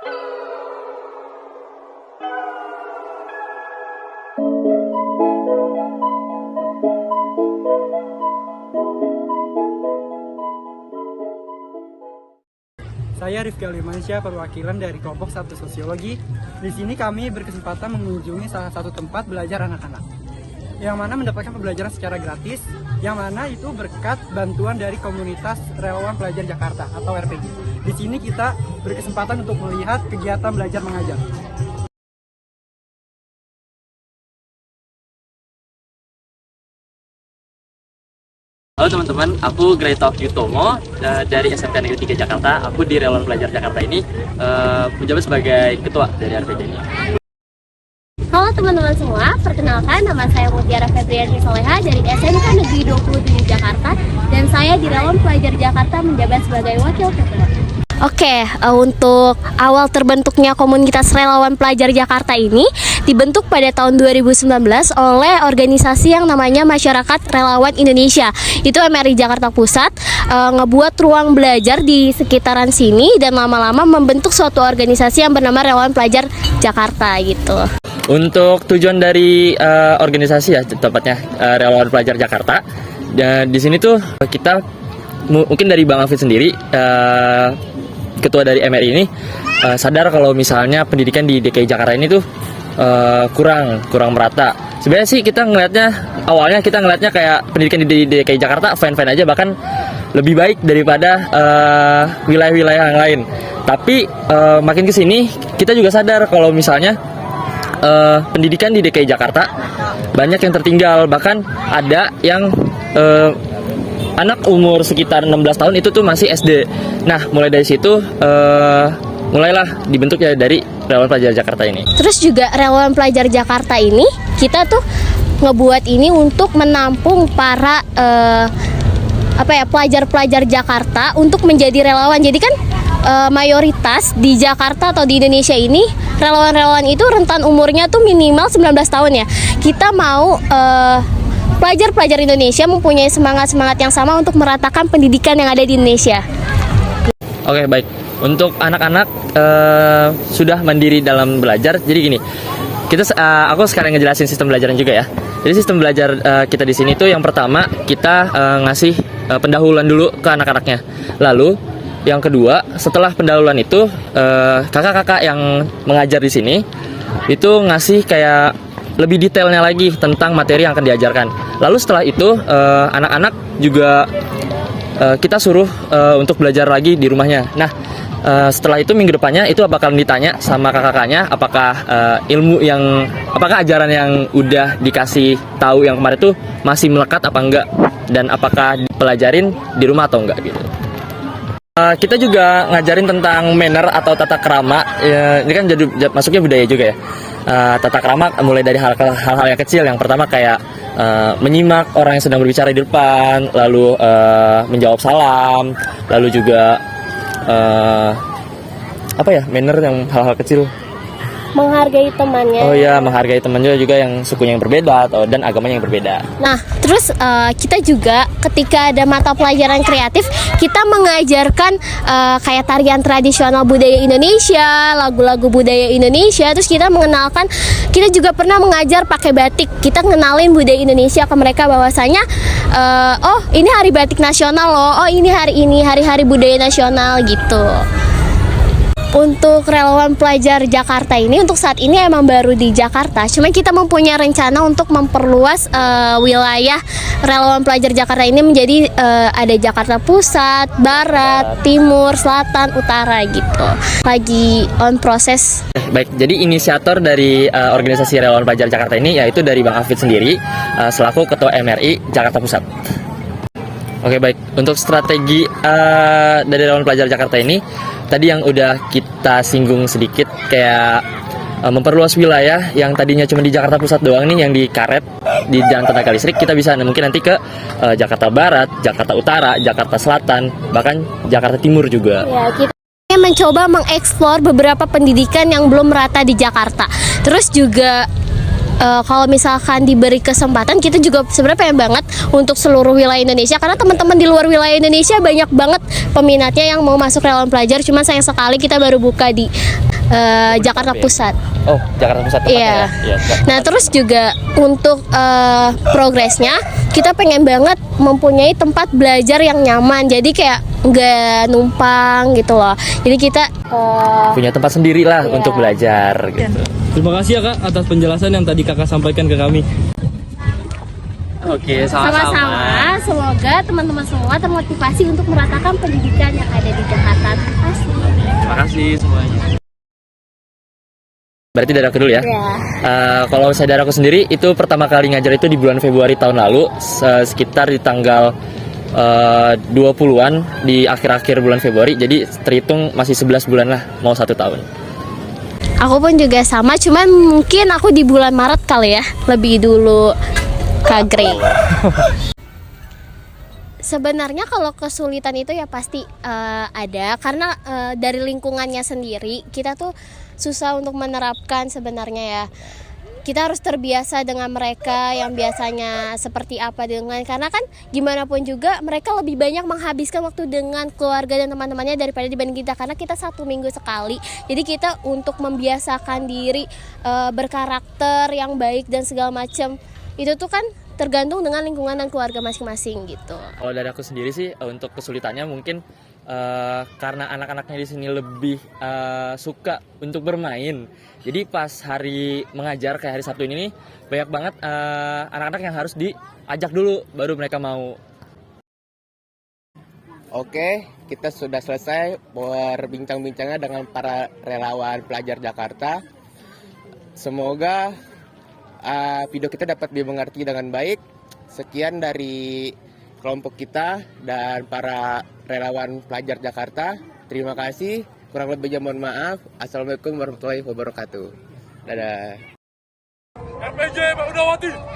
Saya Rifki Alimansyah, perwakilan dari kelompok 1 Sosiologi. Di sini kami berkesempatan mengunjungi salah satu tempat belajar anak-anak, yang mana mendapatkan pembelajaran secara gratis, yang mana itu berkat bantuan dari komunitas relawan pelajar Jakarta atau RPG. Di sini kita berkesempatan untuk melihat kegiatan belajar mengajar. Halo teman-teman, aku Greta Yutomo dari SMK Negeri 3 Jakarta. Aku di Relawan Pelajar Jakarta ini menjabat sebagai ketua dari RPG ini. Halo teman-teman semua, perkenalkan nama saya Mutiara Febrianti Soleha dari SMK Negeri 27 Jakarta, dan saya di Relawan Pelajar Jakarta menjabat sebagai wakil ketua. Oke, untuk awal terbentuknya komunitas Relawan Pelajar Jakarta ini dibentuk pada tahun 2019 oleh organisasi yang namanya Masyarakat Relawan Indonesia. Itu MRI Jakarta Pusat, ngebuat ruang belajar di sekitaran sini dan lama-lama membentuk suatu organisasi yang bernama Relawan Pelajar Jakarta gitu. Untuk tujuan dari organisasi ya tepatnya Relawan Pelajar Jakarta. Dan di sini tuh kita mungkin dari Bang Afid sendiri, ketua dari MRI ini, sadar kalau misalnya pendidikan di DKI Jakarta ini tuh kurang merata. Sebenarnya sih kita awalnya kita ngelihatnya kayak pendidikan di DKI Jakarta fine-fine aja, bahkan lebih baik daripada wilayah-wilayah yang lain. Tapi makin kesini kita juga sadar kalau misalnya pendidikan di DKI Jakarta banyak yang tertinggal, bahkan ada yang anak umur sekitar 16 tahun itu tuh masih SD. Nah, mulai dari situ mulailah dibentuknya dari Relawan Pelajar Jakarta ini. Terus juga Relawan Pelajar Jakarta ini kita tuh ngebuat ini untuk menampung para pelajar-pelajar Jakarta untuk menjadi relawan. Jadi kan mayoritas di Jakarta atau di Indonesia ini relawan-relawan itu rentan umurnya tuh minimal 19 tahun ya. Kita mau pelajar-pelajar Indonesia mempunyai semangat-semangat yang sama untuk meratakan pendidikan yang ada di Indonesia. Oke, baik. Untuk anak-anak sudah mandiri dalam belajar. Jadi gini, aku sekarang ngejelasin sistem belajaran juga ya. Jadi sistem belajar kita di sini tuh yang pertama kita ngasih pendahuluan dulu ke anak-anaknya. Lalu yang kedua, setelah pendahuluan itu kakak-kakak yang mengajar di sini itu ngasih kayak lebih detailnya lagi tentang materi yang akan diajarkan. Lalu setelah itu anak-anak juga kita suruh untuk belajar lagi di rumahnya. Nah, setelah itu minggu depannya itu bakal ditanya sama kakak-kakaknya apakah apakah ajaran yang udah dikasih tahu yang kemarin itu masih melekat apa enggak, dan apakah dipelajarin di rumah atau enggak gitu. Kita juga ngajarin tentang manner atau tata krama. Ini kan jadi masuknya budaya juga ya. Tata krama mulai dari hal-hal yang kecil. Yang pertama kayak menyimak orang yang sedang berbicara di depan, lalu menjawab salam, lalu juga manner yang hal-hal kecil. Menghargai temannya. Oh iya, menghargai temannya juga yang sukunya yang berbeda dan agamanya yang berbeda. Nah, terus kita juga ketika ada mata pelajaran kreatif, kita mengajarkan kayak tarian tradisional budaya Indonesia, lagu-lagu budaya Indonesia. Terus kita juga pernah mengajar pakai batik. Kita ngenalin budaya Indonesia ke mereka bahwasanya oh ini hari batik nasional loh, oh ini hari-hari budaya nasional gitu. Untuk Relawan Pelajar Jakarta ini untuk saat ini emang baru di Jakarta. Cuma kita mempunyai rencana untuk memperluas wilayah Relawan Pelajar Jakarta ini menjadi ada Jakarta Pusat, Barat, Timur, Selatan, Utara gitu. Lagi on proses. Baik, jadi inisiator dari organisasi Relawan Pelajar Jakarta ini yaitu dari Bang Afid sendiri selaku Ketua MRI Jakarta Pusat. Oke, baik. Untuk strategi dari Relawan Pelajar Jakarta ini tadi yang udah kita singgung sedikit, kayak memperluas wilayah yang tadinya cuma di Jakarta Pusat doang nih, yang di karet di Jalan Tenaga Listrik, kita bisa mungkin nanti ke Jakarta Barat, Jakarta Utara, Jakarta Selatan, bahkan Jakarta Timur juga. Ya, kita mencoba mengeksplor beberapa pendidikan yang belum merata di Jakarta. Terus juga kalau misalkan diberi kesempatan, kita juga sebenarnya pengen banget untuk seluruh wilayah Indonesia, karena teman-teman di luar wilayah Indonesia banyak banget peminatnya yang mau masuk Relawan Pelajar. Cuma sayang sekali kita baru buka di Jakarta Pusat. Oh, Jakarta Pusat tempatnya Iya. ya? Iya. Nah, terus juga untuk progresnya kita pengen banget mempunyai tempat belajar yang nyaman. Jadi kayak nggak numpang gitu loh. Jadi kita Punya tempat sendiri lah Iya. untuk belajar gitu. Terima kasih ya Kak atas penjelasan yang tadi Kakak sampaikan ke kami. Oke, sama-sama. Semoga teman-teman semua termotivasi untuk meratakan pendidikan yang ada di Jakarta. Terima kasih. Terima kasih semuanya. Berarti dari aku dulu ya. Ya. Kalau saya dari aku sendiri itu pertama kali ngajar itu di bulan Februari tahun lalu, sekitar di tanggal 20-an di akhir-akhir bulan Februari. Jadi terhitung masih 11 bulan lah, mau 1 tahun. Aku pun juga sama, cuman mungkin aku di bulan Maret kali ya, lebih dulu Kak Grey. Sebenarnya kalau kesulitan itu ya pasti ada, karena dari lingkungannya sendiri kita tuh susah untuk menerapkan sebenarnya ya. Kita harus terbiasa dengan mereka yang biasanya seperti apa karena kan gimana pun juga mereka lebih banyak menghabiskan waktu dengan keluarga dan teman-temannya daripada dibanding kita, karena kita 1 minggu sekali. Jadi kita untuk membiasakan diri berkarakter yang baik dan segala macam itu tuh kan tergantung dengan lingkungan dan keluarga masing-masing gitu. Kalau dari aku sendiri sih untuk kesulitannya mungkin karena anak-anaknya di sini lebih suka untuk bermain. Jadi pas hari mengajar kayak hari Sabtu ini nih, banyak banget anak-anak yang harus diajak dulu baru mereka mau. Oke, kita sudah selesai berbincang-bincangnya dengan para relawan pelajar Jakarta. Semoga video kita dapat dimengerti dengan baik. Sekian dari kelompok kita dan para relawan pelajar Jakarta. Terima kasih. Kurang lebihnya mohon maaf. Assalamualaikum warahmatullahi wabarakatuh. Dadah. RPG Pak Udawati.